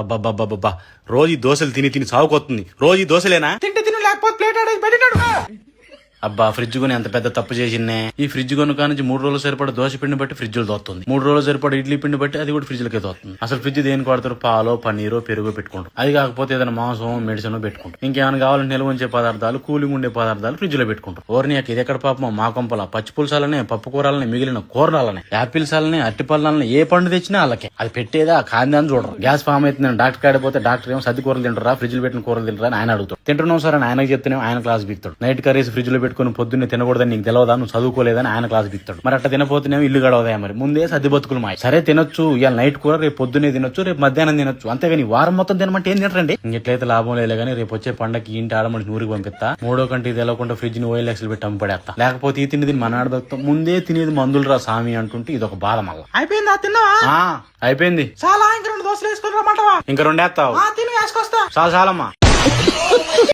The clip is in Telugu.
అబ్బబ్బబ్బబ్బా రోజు ఈ దోశలు తిని తిని సాగుకొస్తుంది. రోజు ఈ దోశలేనా? తింటే తిను లేకపోతే ప్లేట్ ఆడేసి పెట్టినాడు. అబ్బా ఫ్రిడ్జ్ కొని ఎంత పెద్ద తప్పు చేసిందే. ఈ ఫ్రిడ్జ్ కొనుక నుంచి 3 రోజులు సరిపడా దోశ పిండి బట్టి ఫ్రిడ్జ్ లో తోస్తుంది. 3 రోజులు సరిపడా ఇడ్లీ పిండి బట్టి అది కూడా ఫ్రిడ్జ్ లకే తోస్తుంది. అసలు ఫ్రిడ్జ్ దేనికి వాడతారు? పాలో పన్నీరో పెరుగు పెట్టుకుంటారు. అది కాకపోతే ఏదైనా మాంసం మెడిసిన్ పెట్టుకుంటారు. ఇంకేమైనా కావాలంటే నిల్వ ఉంచే పదార్థాలు కూలింగ్ ఉండే పదార్థాలు ఫ్రిడ్జ్ లో పెట్టుకుంటారు. ఓర్ని ఇది ఎక్కడ పాపమో మా కొంపల పచ్చి పులుసాలనే పప్పు కూరలని మిగిలిన కూరలాలనే యాపిల్స్ అలని అట్టి పళ్ళని ఏ పండు తెచ్చినా వాళ్ళకే అది పెట్టేదా కాందని చూడరు. గ్యాస్ ఫామ్ అయితే డాక్టర్ కాడిపోతే డాక్టర్ ఏమో సద్ది కూరలు తింటారా ఫ్రిడ్జ్ లో పెట్టిన కూరలు తింటారా అని ఆయన అడుగుతాడు. తింటున్నాం సార్ అని ఆయనకు చెప్తేనే ఆయన క్లాస్ బిగుతాడు. నైట్ కర్రీస్ ఫ్రిడ్జ్ లో పెట్టుకుని పొద్దున్నే తినకూడదని నీకు తెలియదా, నువ్వు చదువుకోలేదని ఆయన క్లాస్ బిగుతాడు. మరి అట్లా తినపోతేనేమో ఇల్లు గడవదా? మరి ముందే సర్ది బతుకులు మాయ. సరే తినొచ్చు, ఇవాళ నైట్ కూర రేపు పొద్దున్నే తినొచ్చు, రేపు మధ్యాహ్నం తినొచ్చు, అంతేగాని వారం మొత్తం తినమంటే ఏం తినరండి. ఇంకెట్లయితే లాభం లేదు కానీ రేపు వచ్చే పండగకి ఇంటి ఆడమని నూరికి పంపిస్తా. 3వ కంటి తెలవకుండా ఫ్రిడ్జ్ ని OLXలు పెట్టి అమ్ముపడేస్తా. లేకపోతే ఈ తినేది మన ఆడదొక్తాం. ముందే తినేది మందులు రా సామి అంటుంటే ఇది ఒక బాధ. మళ్ళా అయిపోయిందా? తిన్నావా? అయిపోయింది. చాలా ఇంకా 2 దోశలు వేసుకుని రమ్మంటావా? ఇంకా 2 వేస్తావు? తిని వేసుకొస్తా. చాలమ్మా.